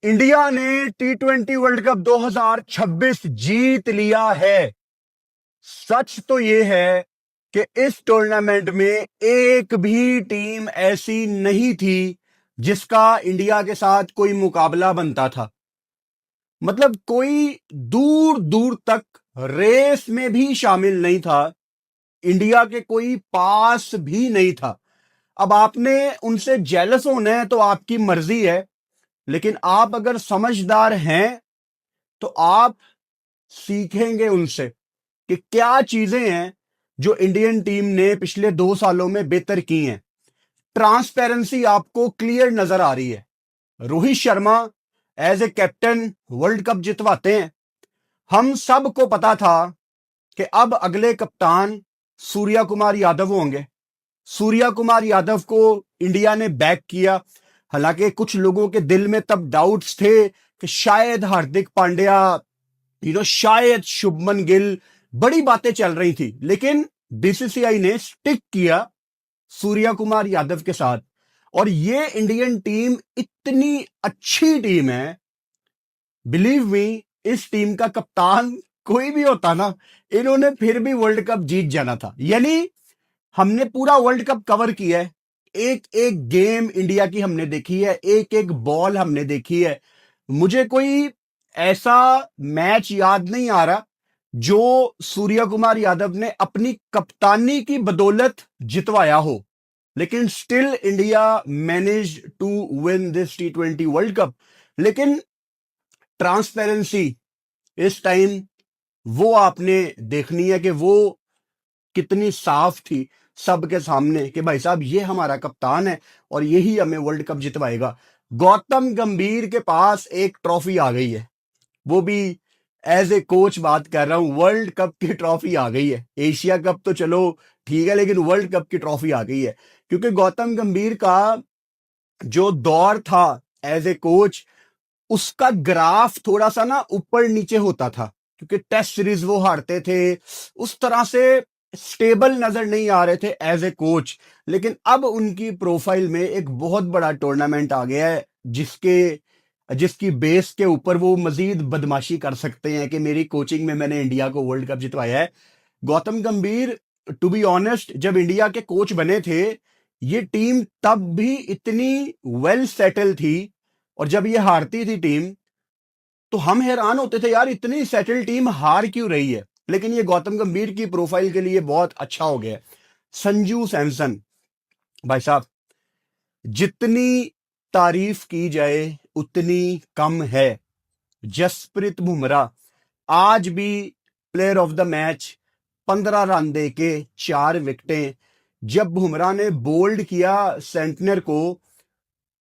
India ने T20 world cup 2026 जीत लिया है। सच तो यह है कि इस टूर्नामेंट में एक भी टीम ऐसी नहीं थी जिसका इंडिया के साथ कोई मुकाबला बनता था। मतलब कोई दूर दूर तक रेस में भी शामिल नहीं था। इंडिया के कोई पास भी नहीं था। अब आपने उनसे जेलस होना है तो आपकी मर्जी है, लेकिन आप अगर समझदार हैं तो आप सीखेंगे उनसे कि क्या चीजें हैं जो इंडियन टीम ने पिछले 2 सालों में बेहतर की हैं। ट्रांसपेरेंसी आपको क्लियर नजर आ रही है। Rohit Sharma as a captain world cup जितवाते हैं। हम सबको पता था कि अब अगले कप्तान सूर्या कुमार यादव होंगे। सूर्या कुमार यादव को इंडिया ने बैक किया। हालांकि कुछ लोगों के दिल में तब डाउट्स थे कि शायद हार्दिक पांड्या, शायद शुभमन गिल, बड़ी बातें चल रही थी, लेकिन बीसीसीआई ने स्टिक किया सूर्या कुमार यादव के साथ। और ये इंडियन टीम इतनी अच्छी टीम है, बिलीव मी, इस टीम का कप्तान कोई भी होता ना, इन्होंने फिर भी वर्ल्ड कप जीत जाना था। यानी हमने पूरा वर्ल्ड कप कवर किया है। एक एक गेम इंडिया की हमने देखी है, एक एक बॉल हमने देखी है। मुझे कोई ऐसा मैच याद नहीं आ रहा जो सूर्या कुमार यादव ने अपनी कप्तानी की बदौलत जितवाया हो, लेकिन still India manage to win this T20 world cup. लेकिन ट्रांसपेरेंसी इस टाइम वो आपने देखनी है कि वो कितनी साफ थी सबके सामने कि भाई साहब ये हमारा कप्तान है और यही हमें वर्ल्ड कप जितवाएगा। गौतम गंभीर के पास एक ट्रॉफी आ गई है, वो भी एज ए कोच बात कर रहा हूं। वर्ल्ड कप की ट्रॉफी आ गई है। एशिया कप तो चलो ठीक है, लेकिन वर्ल्ड कप की ट्रॉफी आ गई है, क्योंकि गौतम गंभीर का जो दौर था एज ए कोच, उसका ग्राफ थोड़ा सा ना ऊपर नीचे होता था, क्योंकि टेस्ट सीरीज वो हारते थे, उस तरह से स्टेबल नजर नहीं आ रहे थे एज ए कोच। लेकिन अब उनकी प्रोफाइल में एक बहुत बड़ा टूर्नामेंट आ गया है जिसकी बेस के ऊपर वो मजीद बदमाशी कर सकते हैं कि मेरी कोचिंग में मैंने इंडिया को वर्ल्ड कप जितवाया है। गौतम गंभीर, टू बी ऑनेस्ट, जब इंडिया के कोच बने थे, ये टीम तब भी इतनी वेल सेटल थी, और जब ये हारती थी टीम तो हम हैरान होते थे, यार इतनी सेटल टीम हार क्यों रही है। लेकिन ये गौतम गंभीर की प्रोफाइल के लिए बहुत अच्छा हो गया। संजू सैमसन, भाई साहब, जितनी तारीफ की जाए उतनी कम है। जसप्रीत बुमराह आज भी player of the match, 15 run दे के 4 विकेटें। जब बुमराह ने बोल्ड किया सेंटनर को,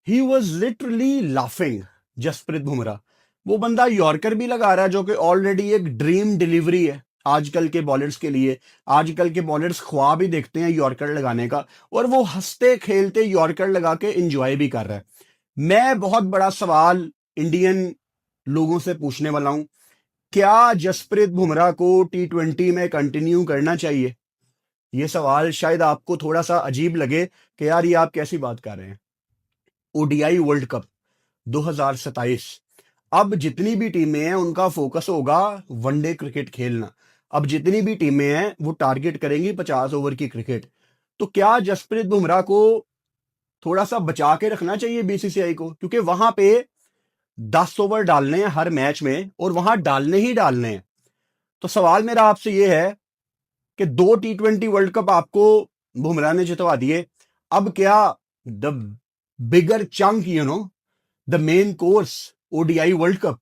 he was literally laughing. Jasprit Bumrah, वो बंदा यॉर्कर भी लगा रहा है, जो कि ऑलरेडी एक ड्रीम डिलीवरी है आजकल के बॉलर्स के लिए। आजकल के बॉलर्स ख्वाब ही देखते हैं यॉर्कर लगाने का, और वो हंसते खेलते यॉर्कर लगा के एंजॉय भी कर रहा है। मैं बहुत बड़ा सवाल इंडियन लोगों से पूछने वाला हूं, क्या जसप्रीत बुमराह को T20 में कंटिन्यू करना चाहिए? ये सवाल शायद आपको थोड़ा सा अजीब लगे कि यार ये आप कैसी बात कर रहे हैं। ओडीआई वर्ल्ड कप 2027, अब जितनी भी टीमें हैं उनका फोकस होगा वनडे क्रिकेट खेलना। अब जितनी भी टीमें हैं वो टारगेट करेंगी 50 ओवर की क्रिकेट। तो क्या जसप्रीत बुमराह को थोड़ा सा बचा के रखना चाहिए बीसीसीआई को, क्योंकि वहां पे 10 ओवर डालने हैं हर मैच में, और वहां डालने ही डालने हैं। तो सवाल मेरा आपसे यह है कि 2 T20 वर्ल्ड कप आपको बुमराह ने जितवा दिए, अब क्या the bigger chunk, the main course ODI world cup,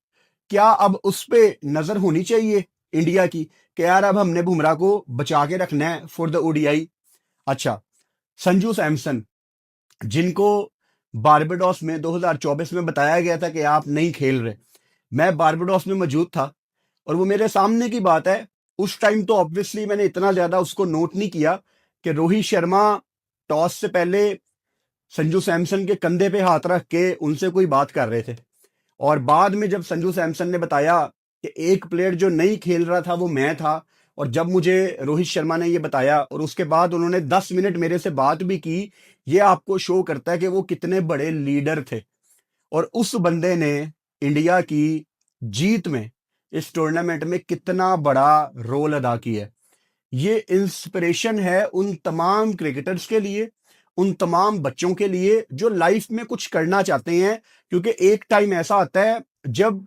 क्या अब उस पे नजर होनी चाहिए इंडिया की कि यार अब हमने बुमराह को बचा के रखना है फॉर द ओडीआई? अच्छा, संजू सैमसन, जिनको बारबाडोस में 2024 में बताया गया था कि आप नहीं खेल रहे, मैं बारबाडोस में मौजूद था और वो मेरे सामने की बात है। उस टाइम तो ऑब्वियसली मैंने इतना ज्यादा उसको नोट नहीं किया कि रोहित शर्मा टॉस से पहले संजू सैमसन के कंधे पे हाथ रख के उनसे कोई बात कर रहे थे, और बाद में जब संजू सैमसन ने बताया कि एक प्लेयर जो नहीं खेल रहा था वो मैं था, और जब मुझे रोहित शर्मा ने ये बताया और उसके बाद उन्होंने 10 मिनट मेरे से बात भी की, ये आपको शो करता है कि वो कितने बड़े लीडर थे। और उस बंदे ने इंडिया की जीत में, इस टूर्नामेंट में कितना बड़ा रोल अदा किया है। ये इंस्पिरेशन है उन तमाम क्रिकेटर्स के लिए, उन तमाम बच्चों के लिए जो लाइफ में कुछ करना चाहते हैं, क्योंकि एक टाइम ऐसा आता है जब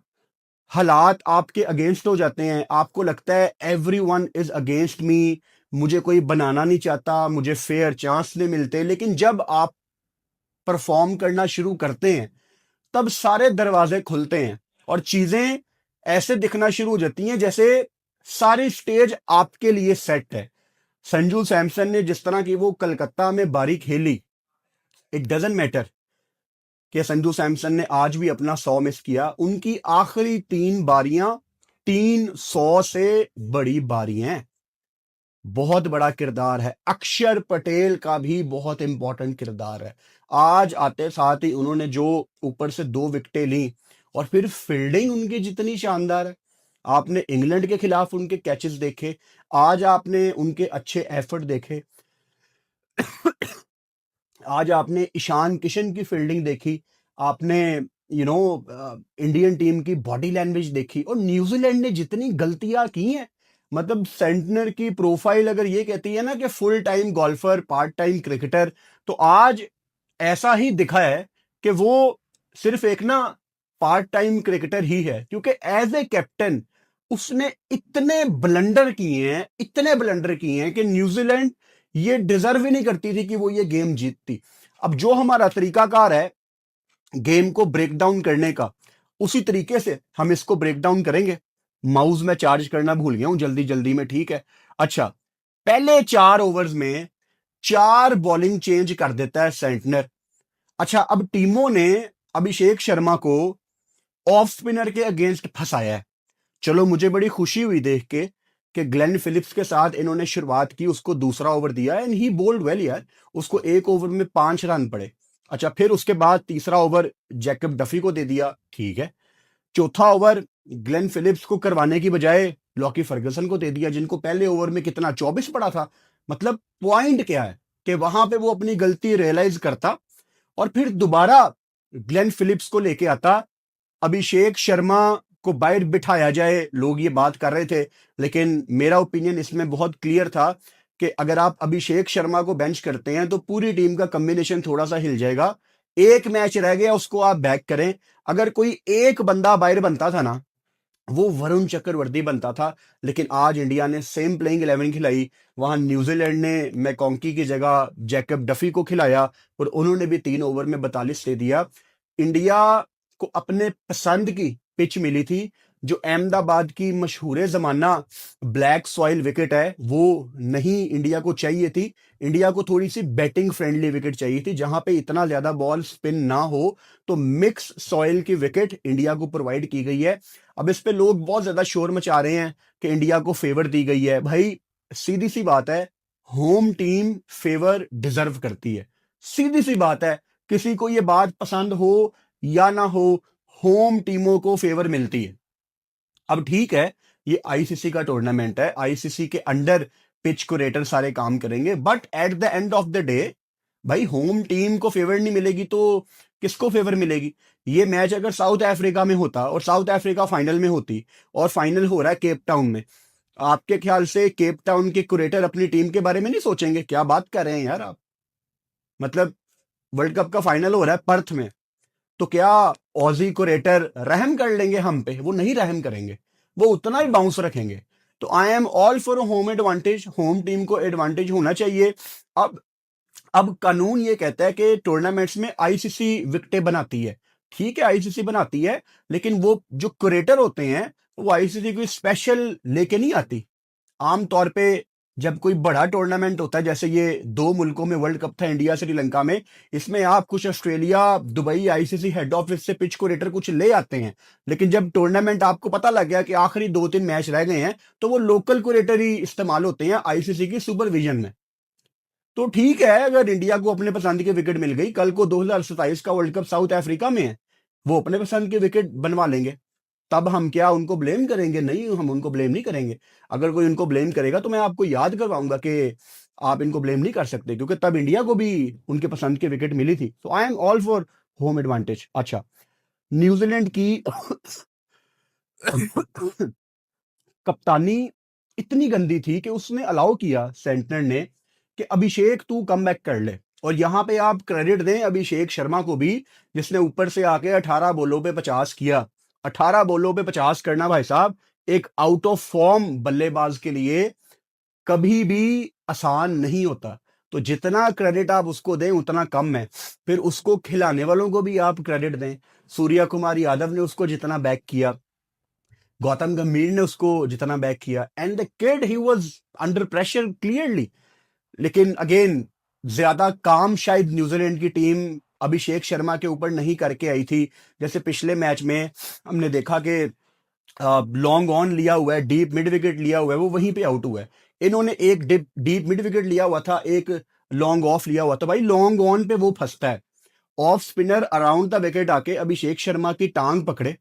हालात आपके अगेंस्ट हो जाते हैं, आपको लगता है एवरीवन इज अगेंस्ट मी, मुझे कोई बनाना नहीं चाहता, मुझे फेयर चांस नहीं मिलते। लेकिन जब आप परफॉर्म करना शुरू करते हैं तब सारे दरवाजे खुलते हैं और चीजें ऐसे दिखना शुरू हो जाती हैं जैसे सारी स्टेज आपके लिए सेट है। संजू सैमसन ने जिस तरह की वो कलकत्ता में बारी खेली, इट डजेंट मैटर कि संजू सैमसन ने आज भी अपना 100 मिस किया, उनकी आखिरी 3 बारियां 300 से बड़ी बारियां हैं। बहुत बड़ा किरदार है। अक्षर पटेल का भी बहुत इंपॉर्टेंट किरदार है। आज आते साथ ही उन्होंने जो ऊपर से 2 विकेटें ली और फिर फील्डिंग उनकी जितनी शानदार है। आपने इंग्लैंड के खिलाफ उनके कैचेस देखे, आज आपने उनके अच्छे एफर्ट देखे, आज आपने ईशान किशन की फील्डिंग देखी, आपने इंडियन टीम की बॉडी लैंग्वेज देखी। और न्यूजीलैंड ने जितनी गलतियां की हैं, मतलब सेंटनर की प्रोफाइल अगर ये कहती है ना कि full time golfer, part time cricketer, तो आज ऐसा ही दिखा है कि वो सिर्फ एक ना पार्ट टाइम क्रिकेटर ही है, क्योंकि एज ए कैप्टन उसने इतने ब्लंडर किए हैं, इतने ब्लंडर किए हैं कि न्यूजीलैंड ये डिजर्व ही नहीं करती थी कि वो ये गेम जीतती। अब जो हमारा तरीकाकार है गेम को ब्रेक डाउन करने का, उसी तरीके से हम इसको ब्रेक डाउन करेंगे। माउस में चार्ज करना भूल गया हूं जल्दी जल्दी में, ठीक है। अच्छा, पहले 4 ओवर्स में 4 बॉलिंग चेंज कर देता है सेंटनर। अच्छा, अब टीमों ने अभिषेक शर्मा को ऑफ स्पिनर के अगेंस्ट फंसाया है। चलो, मुझे बड़ी खुशी हुई देख के कि ग्लेन फिलिप्स के साथ इन्होंने शुरुआत की, उसको दूसरा ओवर दिया एंड ही बोल्ड वेल यार, उसको 1 ओवर में 5 रन पड़े। अच्छा, फिर उसके बाद तीसरा ओवर जैकब डफी को दे दिया, ठीक है। चौथा ओवर ग्लेन फिलिप्स को करवाने की बजाय लॉकी फर्गसन को दे दिया, जिनको पहले ओवर में कितना 24 पड़ा था। मतलब पॉइंट क्या है कि वहां पे वो अपनी गलती रियलाइज करता और फिर दोबारा ग्लेन फिलिप्स को लेके आता, अभिषेक शर्मा को बाहर बिठाया जाए। लोग ये बात कर रहे थे, लेकिन मेरा ओपिनियन इसमें बहुत क्लियर था कि अगर आप अभिषेक शर्मा को बेंच करते हैं तो पूरी टीम का कॉम्बिनेशन थोड़ा सा हिल जाएगा। एक मैच रह गया, उसको आप बैक करें। अगर कोई एक बंदा बाहर बनता था ना, वो वरुण चक्रवर्ती बनता था। लेकिन आज इंडिया ने सेम प्लेइंग 11 खिलाई, वहां न्यूजीलैंड ने मैकॉन्की की जगह जैकब डफी को खिलाया और उन्होंने भी 3 ओवर में 42 दे दिया। इंडिया को अपने पसंद की पिच मिली थी, जो अहमदाबाद की मशहूर जमाना ब्लैक सॉइल विकेट है, वो नहीं इंडिया को चाहिए थी। इंडिया को थोड़ी सी बैटिंग फ्रेंडली विकेट चाहिए थी, जहां पे इतना ज्यादा बॉल स्पिन ना हो। तो मिक्स सॉइल की विकेट इंडिया को प्रोवाइड की गई है। अब इस पे लोग बहुत ज्यादा शोर मचा रहे हैं कि इंडिया को फेवर दी गई है। भाई, सीधी सी बात है, होम टीम फेवर डिजर्व करती है। सीधी सी बात है, किसी को यह बात पसंद हो या ना हो, होम टीमों को फेवर मिलती है। अब ठीक है, ये आईसीसी का टूर्नामेंट है, आईसीसी के अंडर पिच कुरेटर सारे काम करेंगे, but at the end of the day भाई होम टीम को फेवर नहीं मिलेगी तो किसको फेवर मिलेगी? ये मैच अगर साउथ अफ्रीका में होता और साउथ अफ्रीका फाइनल में होती और फाइनल हो रहा है केप टाउन में, आपके ख्याल से केप टाउन के कुरेटर अपनी टीम के बारे में नहीं सोचेंगे? क्या बात कर रहे हैं यार आप। मतलब वर्ल्ड कप का फाइनल हो रहा है पर्थ में, तो क्या ऑजी कुरेटर रहम कर लेंगे हम पे? वो नहीं रहम करेंगे, वो उतना ही बाउंस रखेंगे। तो I am all for home advantage, home team को एडवांटेज होना चाहिए। अब कानून ये कहता है कि टूर्नामेंट्स में आईसीसी विकेटें बनाती है, ठीक है, आईसीसी बनाती है, लेकिन वो जो कुरेटर होते हैं वो आईसीसी कोई स्पेशल लेके नहीं आती। आमतौर पे जब कोई बड़ा टूर्नामेंट होता है, जैसे ये 2 मुल्कों में वर्ल्ड कप था, इंडिया श्रीलंका में, इसमें आप कुछ Australia, Dubai ICC head office से पिच कुरेटर कुछ ले आते हैं। लेकिन जब टूर्नामेंट आपको पता लग गया कि आखिरी 2-3 मैच रह गए हैं, तो वो लोकल कुरेटर ही इस्तेमाल होते हैं आईसीसी की सुपरविजन में। तो ठीक है, अगर इंडिया को अपने पसंद की विकेट मिल गई, कल को 2027 का वर्ल्ड कप साउथ अफ्रीका में है, वो अपने पसंद की विकेट बनवा लेंगे, तब हम क्या उनको ब्लेम करेंगे? नहीं, हम उनको ब्लेम नहीं करेंगे। अगर कोई उनको ब्लेम करेगा तो मैं आपको याद करवाऊंगा कि आप इनको ब्लेम नहीं कर सकते, क्योंकि तब इंडिया को भी उनके पसंद की विकेट मिली थी। तो I am all for home advantage. अच्छा, न्यूजीलैंड की कप्तानी इतनी गंदी थी कि उसने अलाउ किया सेंटनर ने कि अभिषेक तू कम बैक कर ले। और यहां पे आप क्रेडिट दें अभिषेक शर्मा को भी, जिसने ऊपर से आके 18 बॉलों पे 50 किया। 18 बॉलों पे 50 करना भाई साहब एक आउट ऑफ फॉर्म बल्लेबाज के लिए कभी भी आसान नहीं होता। तो जितना क्रेडिट आप उसको दें उतना कम है। फिर उसको खिलाने वालों को भी आप क्रेडिट दें। सूर्या कुमार यादव ने उसको जितना बैक किया, गौतम गंभीर ने उसको जितना बैक किया, and the kid he was under pressure clearly. लेकिन अगेन ज्यादा काम शायद न्यूजीलैंड की टीम अभिषेक शर्मा के ऊपर नहीं करके आई थी। जैसे पिछले मैच में हमने देखा कि लॉन्ग ऑन लिया हुआ है, डीप मिड विकेट लिया हुआ है, वो वहीं पे आउट हुआ है। इन्होंने एक डीप मिड विकेट लिया हुआ था, एक लॉन्ग ऑफ लिया हुआ था। भाई लॉन्ग ऑन पे वो फंसता है, off spinner around the wicket आके अभिषेक शर्मा की टांग पकड़े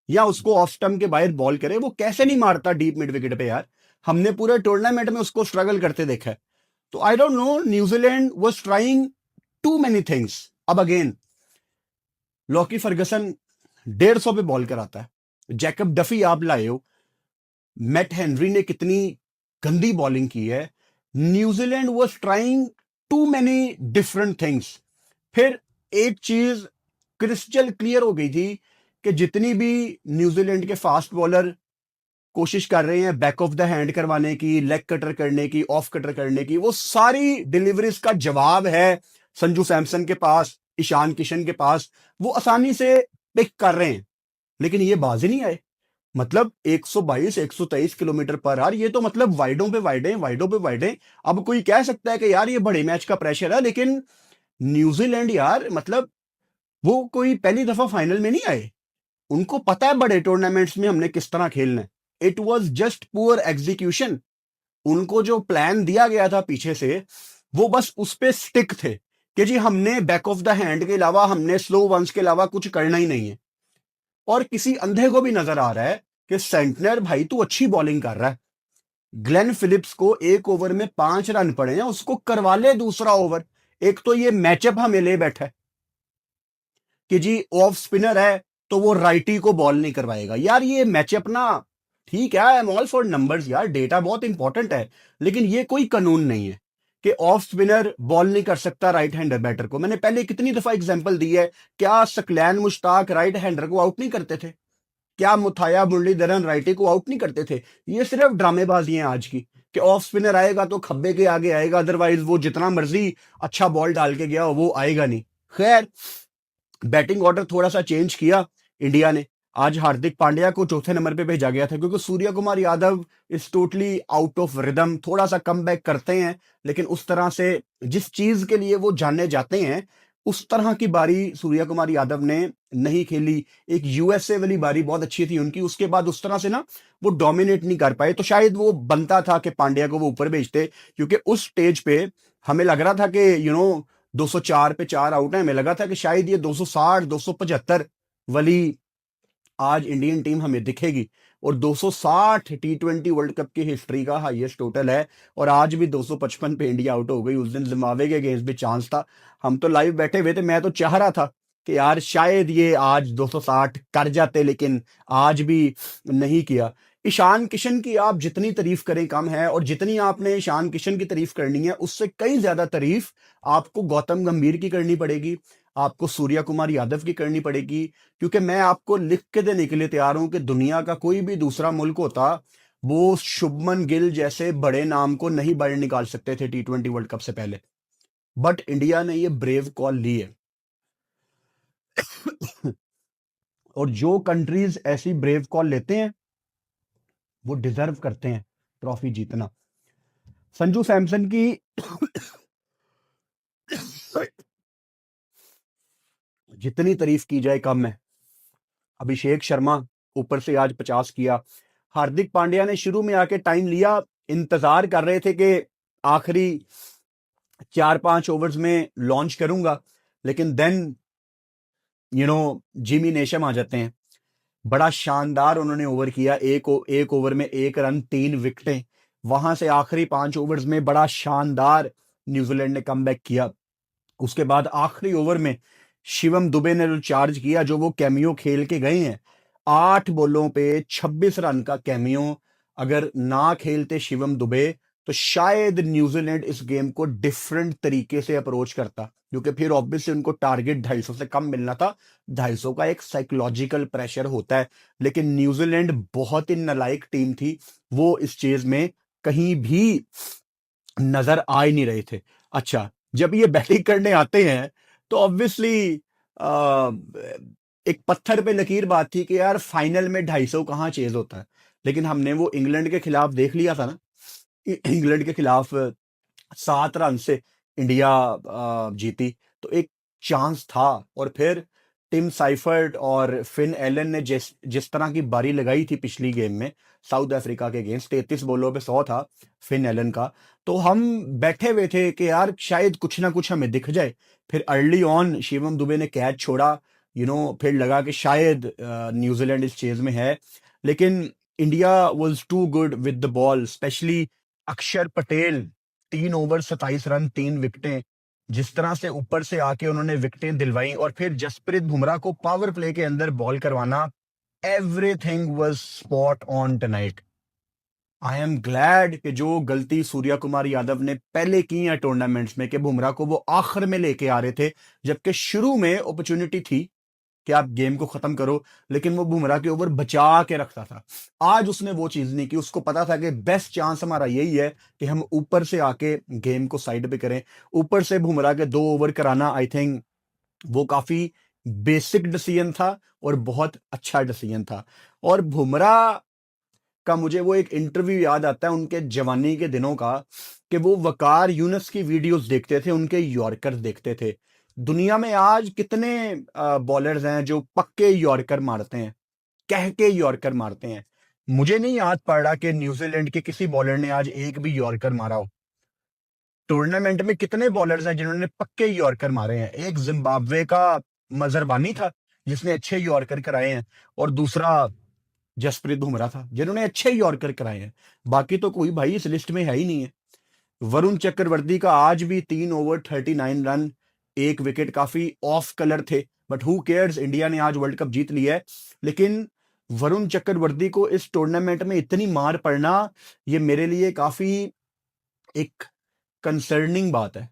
या उसको ऑफ स्टंप के बाहर बॉल करे, वो कैसे नहीं मारता डीप मिड विकेट पे यार। हमने पूरे टूर्नामेंट में उसको स्ट्रगल करते देखा है। तो I don't know, New Zealand was trying too many things. अब अगेन लॉकी फर्गसन 150 पे बॉल कराता है, जैकब डफी आप लाए हो, मैट हेनरी ने कितनी गंदी बॉलिंग की है। New Zealand was trying too many different things. फिर एक चीज क्रिस्टल क्लियर हो गई थी कि जितनी भी न्यूजीलैंड के फास्ट बॉलर कोशिश कर रहे हैं बैक ऑफ द हैंड करवाने की, लेग कटर करने की, ऑफ कटर करने की, वो सारी डिलीवरीज का जवाब है संजू सैमसन के पास, ईशान किशन के पास। वो आसानी से पिक कर रहे हैं, लेकिन ये बाज ही नहीं आए। मतलब 122 123 किलोमीटर पर आवर, ये तो मतलब वाइडों पे वाइडें, वाइडों पे वाइडें। अब कोई कह सकता है कि यार ये बड़े मैच का प्रेशर है, लेकिन न्यूजीलैंड यार मतलब वो कोई पहली दफा फाइनल में नहीं आए। उनको पता है बड़े टूर्नामेंट्स में हमने किस तरह खेलना है। It was just poor execution. उनको जो प्लान दिया गया था पीछे से, वो बस उस पे स्टिक थे कि जी हमने बैक ऑफ द हैंड के अलावा, हमने स्लो वंस के अलावा कुछ करना ही नहीं है। और किसी अंधे को भी नजर आ रहा है कि सेंटनर भाई तू अच्छी बॉलिंग कर रहा है, ग्लेन फिलिप्स को एक ओवर में 5 रन पड़े हैं, उसको करवा ले दूसरा ओवर। एक तो ये मैचअप हमें ले बैठा है कि जी ऑफ स्पिनर है तो वो राइटी को बॉल नहीं करवाएगा। यार ये मैचअप ना, ठीक है, I am all for numbers यार, डेटा बहुत इंपॉर्टेंट है, लेकिन ये कोई कानून नहीं है कि ऑफ स्पिनर बॉल नहीं कर सकता राइट हैंडर बैटर को। मैंने पहले कितनी दफा एग्जांपल दी है, क्या सकलैन मुश्ताक राइट हैंडर को आउट नहीं करते थे? क्या मुथाया मुरलीधरन राइटी को आउट नहीं करते थे? ये सिर्फ ड्रामेबाजी है आज की कि ऑफ स्पिनर आएगा तो खब्बे के आगे आएगा, अदरवाइज वो जितना मर्जी अच्छा बॉल डाल के गया वो आएगा नहीं। खैर, बैटिंग ऑर्डर थोड़ा सा चेंज किया इंडिया ने। आज हार्दिक पांड्या को चौथे नंबर पे भेजा गया था क्योंकि Suryakumar Yadav is totally out of rhythm. थोड़ा सा कम बैक करते हैं, लेकिन उस तरह से जिस चीज के लिए वो जाने जाते हैं उस तरह की बारी सूर्य कुमार यादव ने नहीं खेली। एक यूएसए वाली बारी बहुत अच्छी थी उनकी, उसके बाद उस तरह से ना वो डोमिनेट नहीं कर पाए। तो शायद वो बनता था कि पांड्या को वो ऊपर भेजते, क्योंकि उस स्टेज पे हमें लग रहा था कि 204 पे 4 आउट है, हमें लगा था कि शायद ये 260 275 वाली आज इंडियन टीम हमें दिखेगी। और 260 T20 वर्ल्ड कप की हिस्ट्री का हाईएस्ट टोटल है, और आज भी 255 पे इंडिया आउट हो गई। उस दिन जिम्बाब्वे के अगेंस्ट भी चांस था, हम तो लाइव बैठे हुए थे, मैं तो चाह रहा था कि यार शायद ये आज 260 कर जाते, लेकिन आज भी नहीं किया। ईशान किशन की आप जितनी तारीफ करें कम है, और जितनी आपने ईशान किशन की तारीफ करनी है उससे कई ज्यादा तारीफ आपको गौतम गंभीर की करनी पड़ेगी, आपको सूर्या कुमार यादव की करनी पड़ेगी। क्योंकि मैं आपको लिख के देने के लिए तैयार हूं कि दुनिया का कोई भी दूसरा मुल्क होता, वो शुभमन गिल जैसे बड़े नाम को नहीं बाहर निकाल सकते थे T20 वर्ल्ड कप से पहले। बट इंडिया ने ये ब्रेव कॉल ली है। और जो कंट्रीज ऐसी ब्रेव कॉल लेते हैं वो डिजर्व करते हैं ट्रॉफी जीतना। संजू सैमसन की जितनी तारीफ की जाए कम है। अभिषेक शर्मा ऊपर से आज 50 किया। हार्दिक पांड्या ने शुरू में आके टाइम लिया, इंतजार कर रहे थे कि आखिरी 4-5 ओवर्स में लॉन्च करूंगा, लेकिन देन जिमी नेशम आ जाते हैं। बड़ा शानदार उन्होंने ओवर किया, एक ओवर में 1 रन 3 विकेटें। वहां से आखिरी 5 ओवर्स में बड़ा शानदार न्यूजीलैंड ने कमबैक किया। उसके बाद आखिरी ओवर में शिवम दुबे ने जो चार्ज किया, जो वो कैमियो खेल के गए हैं, 8 बॉलों पे 26 रन का कैमियो, अगर ना खेलते शिवम दुबे तो शायद न्यूजीलैंड इस गेम को डिफरेंट तरीके से अप्रोच करता, क्योंकि फिर ऑब्वियसली उनको टारगेट 250 से कम मिलना था। 250 का एक साइकोलॉजिकल प्रेशर होता है, लेकिन न्यूजीलैंड बहुत ही नालायक टीम थी, वो इस चीज में कहीं भी नजर आ ही नहीं रहे थे। अच्छा, जब ये बैटिंग करने आते हैं तो ऑब्वियसली एक पत्थर पे लकीर बात थी कि यार फाइनल में 250 कहाँ चेज होता है। लेकिन हमने वो इंग्लैंड के खिलाफ देख लिया था ना, इंग्लैंड के खिलाफ 7 रन से इंडिया जीती, तो एक चांस था। और फिर टिम साइफर्ट और फिन एलन ने जिस जिस तरह की बारी लगाई थी पिछली गेम में साउथ अफ्रीका के अगेंस्ट, 33 बॉलों पे 100 था फिन एलन का, तो हम बैठे हुए थे कि यार शायद कुछ ना कुछ हमें दिख जाए। फिर अर्ली ऑन शिवम दुबे ने कैच छोड़ा, फिर लगा कि शायद न्यूजीलैंड इस चेज में है, लेकिन India was too good with the ball, specially Axar Patel. 3 over 27 run 3 विकेटें, जिस तरह से ऊपर से आके उन्होंने विकेटें दिलवाई, और फिर जसप्रीत बुमराह को पावर प्ले के अंदर बॉल करवाना, everything was spot on tonight. I am glad कि जो गलती सूर्या कुमार यादव ने पहले की है टूर्नामेंट्स में, कि बुमराह को वो आखिर में लेके आ रहे थे, जबकि शुरू में अपॉर्चुनिटी थी कि आप गेम को खत्म करो, लेकिन वो बुमराह के ओवर बचा के रखता था। आज उसने वो चीज नहीं की, उसको पता था कि बेस्ट चांस हमारा यही है कि हम ऊपर से आके गेम को साइड पे करें। ऊपर से बुमराह के 2 ओवर कराना, आई थिंक वो काफी बेसिक डिसीजन था और बहुत अच्छा डिसीजन था। और बुमराह का मुझे वो एक इंटरव्यू याद आता है उनके जवानी के दिनों का, कि वो वकार यूनुस की वीडियोस देखते थे, उनके यॉर्कर देखते थे। दुनिया में आज कितने बॉलर्स हैं जो पक्के यॉर्कर मारते हैं, कह के यॉर्कर मारते हैं। मुझे नहीं याद पड़ रहा कि न्यूजीलैंड के किसी बॉलर ने आज एक भी यॉर्कर मारा हो। टूर्नामेंट में कितने बॉलर्स हैं जिन्होंने पक्के यॉर्कर मारे हैं? एक जिम्बाब्वे का मजरबानी था जिसने अच्छे यॉर्कर कराए हैं, और दूसरा जसप्रीत बुमराह था जिन्होंने अच्छे यॉर्कर कराए हैं। बाकी तो कोई भाई इस लिस्ट में है ही नहीं है। वरुण चक्रवर्ती का आज भी 3 ओवर 39 रन 1 विकेट, काफी ऑफ कलर थे, बट हु केयर्स, इंडिया ने आज वर्ल्ड कप जीत लिया है। लेकिन वरुण चक्रवर्ती को इस टूर्नामेंट में इतनी मार पड़ना, ये मेरे लिए काफी एक कंसर्निंग बात है,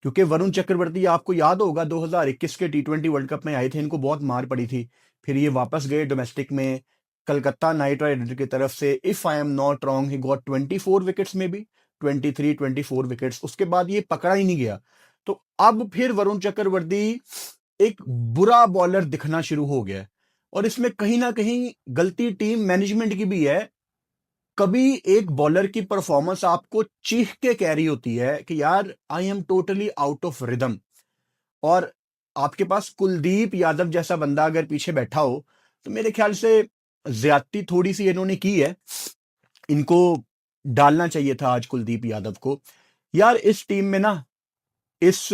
क्योंकि वरुण चक्रवर्ती, आपको याद होगा 2021 के T20 वर्ल्ड कप में आए थे, इनको बहुत मार पड़ी थी, फिर ये वापस गए डोमेस्टिक में कलकत्ता नाइट राइडर की तरफ से। If I am not wrong, he got 24 wickets में भी, 23-24 विकेट्स, उसके बाद ये पकड़ा ही नहीं गया। तो अब फिर वरुण चक्रवर्ती एक बुरा बॉलर दिखना शुरू हो गया है, और इसमें कहीं ना कहीं गलती टीम मैनेजमेंट की भी है। कभी एक बॉलर की परफॉर्मेंस आपको चीख के कह रही होती है कि यार I am totally out of rhythm, और आपके पास कुलदीप यादव जैसा बंदा अगर पीछे बैठा हो, तो मेरे ख्याल से ज्यादती थोड़ी सी इन्होंने की है। इनको डालना चाहिए था आज कुलदीप यादव को। यार इस टीम में ना, इस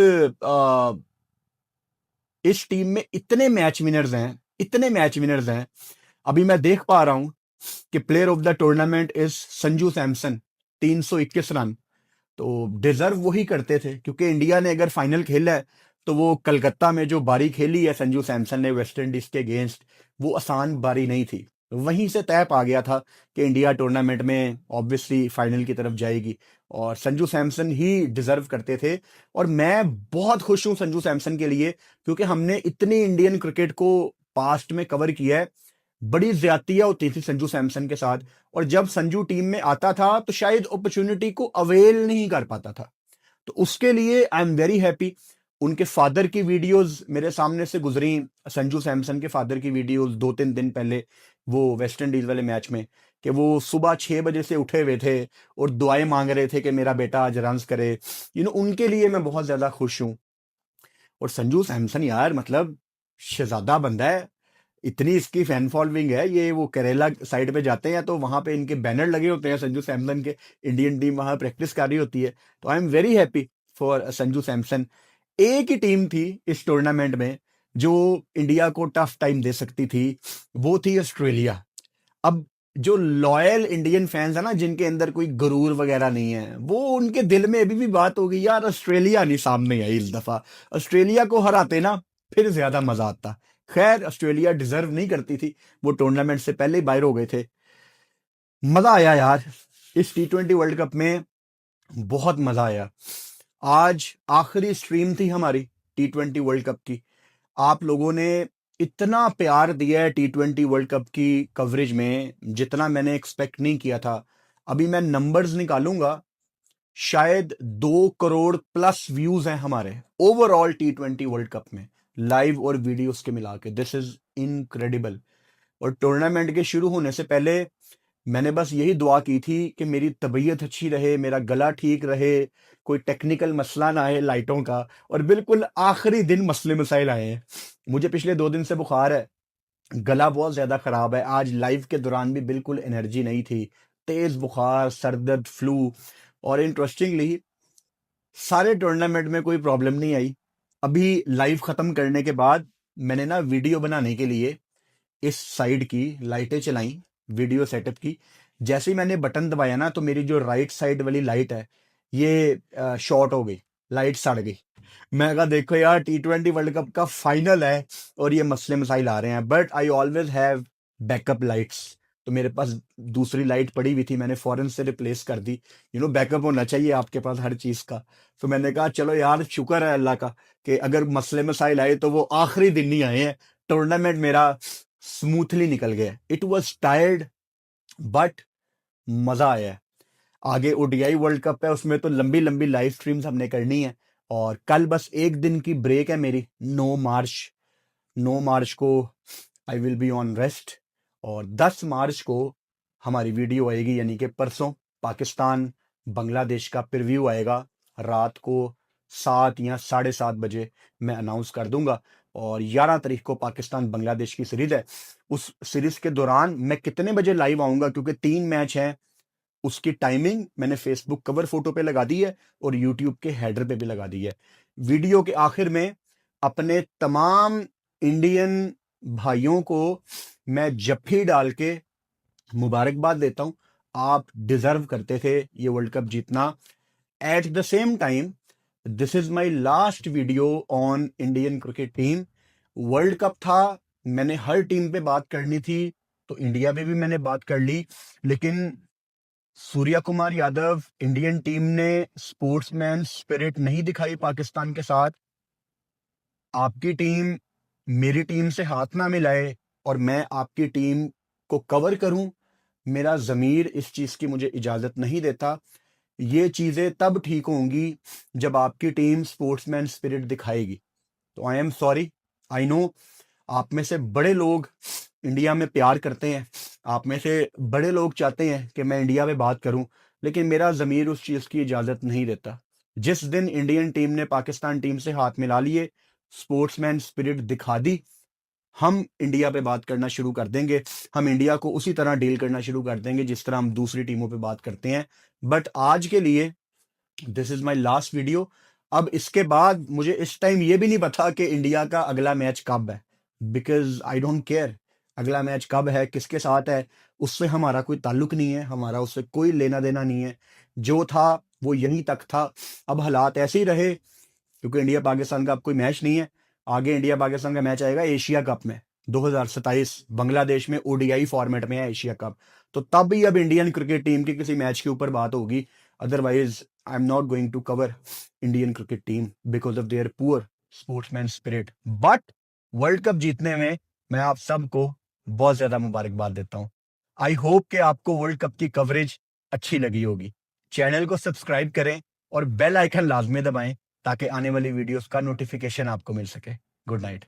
इस टीम में इतने मैच विनर्स हैं, इतने मैच विनर्स हैं। अभी मैं देख पा रहा हूं कि player of the tournament is Sanju Samson, 321 run. तो डिजर्व वही करते थे, क्योंकि इंडिया ने अगर फाइनल खेला है तो वो कलकत्ता में जो बारी खेली है संजू सैमसन ने वेस्ट इंडीज के अगेंस्ट, वो आसान बारी नहीं थी। वहीं से तय पा गया था कि इंडिया टूर्नामेंट में ऑब्वियसली फाइनल की तरफ जाएगी, और संजू सैमसन ही डिजर्व करते थे। और मैं बहुत खुश हूं संजू सैमसन के लिए, क्योंकि हमने इतनी इंडियन क्रिकेट को पास्ट में कवर किया है, बड़ी ज्यादतियां होती थी संजू सैमसन के साथ, और जब संजू टीम में आता था तो शायद अपॉर्चुनिटी को अवेल नहीं कर पाता था। तो उसके लिए आई एम वेरी हैप्पी। उनके फादर की वीडियोस मेरे सामने से गुजरी, संजू सैमसन के फादर की वीडियोस 2-3 दिन पहले वो वेस्ट इंडीज वाले मैच में, कि वो सुबह 6 बजे से उठे हुए थे और दुआएं मांग रहे थे कि मेरा बेटा आज रन्स करे। उनके लिए मैं बहुत ज्यादा खुश हूं। और संजू सैमसन यार, मतलब शहजादा बंदा है, इतनी इसकी फैन फॉलोइंग है। ये वो केरला साइड पे जाते हैं तो वहां पे इनके बैनर लगे होते हैं संजू सैमसन के, इंडियन टीम वहां प्रैक्टिस कर रही होती है। तो I am very happy for Sanju Samson. एक ही टीम थी इस टूर्नामेंट में जो इंडिया को टफ टाइम दे सकती थी, वो थी ऑस्ट्रेलिया। अब जो लॉयल इंडियन फैंस है ना, जिनके अंदर कोई गुरूर वगैरह नहीं है, वो उनके दिल में अभी भी बात होगी, यार ऑस्ट्रेलिया नहीं सामने आई इस दफा। ऑस्ट्रेलिया को हराते ना, फिर ज्यादा मजा आता। खैर ऑस्ट्रेलिया डिजर्व नहीं करती थी, वो टूर्नामेंट से पहले ही बाहर हो गए थे। मजा आया यार, इस T20 वर्ल्ड कप में बहुत मजा आया। आज आखिरी स्ट्रीम थी हमारी T20 वर्ल्ड कप की। आप लोगों ने इतना प्यार दिया है T20 वर्ल्ड कप की कवरेज में, जितना मैंने एक्सपेक्ट नहीं किया था। अभी मैं नंबर्स निकालूंगा, शायद 2 करोड़ प्लस व्यूज हैं हमारे ओवरऑल T20 वर्ल्ड कप में, लाइव और वीडियोस के मिला के। This is incredible. और टूर्नामेंट के शुरू होने से पहले मैंने बस यही दुआ की थी कि मेरी तबीयत अच्छी रहे, मेरा गला ठीक रहे, कोई टेक्निकल मसला ना आए लाइटों का। और बिल्कुल आखिरी दिन मसले मसाइल आए हैं। मुझे पिछले 2 दिन से बुखार है, गला बहुत ज्यादा खराब है। आज लाइव के दौरान भी बिल्कुल एनर्जी नहीं थी, तेज बुखार, सर दर्द, फ्लू। और इंटरेस्टिंगली सारे टूर्नामेंट में कोई प्रॉब्लम नहीं आई। अभी लाइव खत्म करने के बाद मैंने ना वीडियो बनाने के लिए इस साइड की लाइटें चलाई, वीडियो सेटअप की। जैसे ही मैंने बटन दबाया ना, तो मेरी जो राइट साइड वाली लाइट है ये शॉर्ट हो गई, लाइट सड़ गई। मैं कहा देखो यार, T20 वर्ल्ड कप का फाइनल है और ये मसले मसाइल आ रहे हैं, but I always have backup lights. तो मेरे पास दूसरी लाइट पड़ी हुई थी, मैंने फौरन से रिप्लेस कर दी। बैकअप होना चाहिए आपके पास हर चीज का। तो मैंने कहा चलो यार, शुक्र है अल्लाह का कि अगर मसले मसाइल आए तो वो आखिरी दिन नहीं आए हैं। टूर्नामेंट मेरा स्मूथली निकल गया। इट वॉज टायर्ड बट मजा आया है। आगे ODI वर्ल्ड कप है, उसमें तो लंबी लंबी लाइव स्ट्रीम्स हमने करनी है। और कल बस एक दिन की ब्रेक है मेरी, 9 मार्च को I will be on rest. और 10 मार्च को हमारी वीडियो आएगी, यानी कि परसों पाकिस्तान बांग्लादेश का प्रीव्यू आएगा। रात को 7 या 7:30 बजे मैं अनाउंस कर दूंगा। और 11 तारीख को पाकिस्तान बांग्लादेश की सीरीज है। उस सीरीज के दौरान मैं कितने बजे लाइव आऊंगा, क्योंकि 3 मैच हैं, उसकी टाइमिंग मैंने फेसबुक कवर फोटो पे लगा दी है और यूट्यूब के हेडर पे भी लगा दी है। वीडियो के आखिर में अपने तमाम इंडियन भाइयों को मैं जफ्फी डाल के मुबारकबाद देता हूं। आप डिजर्व करते थे ये वर्ल्ड कप जीतना। At the same time, this is my last video on Indian cricket team. World cup था, मैंने हर टीम पे बात करनी थी, तो इंडिया पे भी मैंने बात कर ली। लेकिन सूर्या कुमार यादव, इंडियन टीम ने स्पोर्ट्समैन स्पिरिट नहीं दिखाई पाकिस्तान के साथ। आपकी टीम मेरी टीम से हाथ ना मिलाए और मैं आपकी टीम को कवर करूं, मेरा ज़मीर इस चीज़ की मुझे इजाज़त नहीं देता। ये चीज़ें तब ठीक होंगी जब आपकी टीम स्पोर्ट्समैन स्पिरिट दिखाएगी। तो I am sorry, I know आप में से बड़े लोग इंडिया में प्यार करते हैं, आप में से बड़े लोग चाहते हैं कि मैं इंडिया में बात करूं, लेकिन मेरा ज़मीर उस चीज़ की इजाज़त नहीं देता। जिस दिन इंडियन टीम ने पाकिस्तान टीम से हाथ मिला लिए, स्पोर्ट्समैन स्पिरिट दिखा दी, हम इंडिया पे बात करना शुरू कर देंगे। हम इंडिया को उसी तरह डील करना शुरू कर देंगे जिस तरह हम दूसरी टीमों पे बात करते हैं। बट आज के लिए this is my last video. अब इसके बाद मुझे इस टाइम ये भी नहीं पता कि इंडिया का अगला मैच कब है, बिकॉज आई डोंट केयर अगला मैच कब है, किसके साथ है, उससे हमारा कोई ताल्लुक नहीं है, हमारा उससे कोई लेना देना नहीं है। जो था वो यहीं तक था। अब हालात ऐसे ही रहे, क्योंकि इंडिया पाकिस्तान का अब कोई मैच नहीं है। आगे इंडिया पाकिस्तान का मैच आएगा एशिया कप में 2027, बांग्लादेश में ODI फॉर्मेट में है एशिया कप। तो तब ही अब इंडियन क्रिकेट टीम के किसी मैच के ऊपर बात होगी। Otherwise I am not going to cover Indian cricket team because of their poor sportsman spirit. But world cup जीतने में मैं आप सबको बहुत ज्यादा मुबारकबाद देता हूं। आई होप कि आपको वर्ल्ड कप की कवरेज अच्छी लगी होगी। चैनल को सब्सक्राइब करें और बेल आइकन लाजमी दबाएं ताकि आने वाली वीडियोस का नोटिफिकेशन आपको मिल सके। Good night.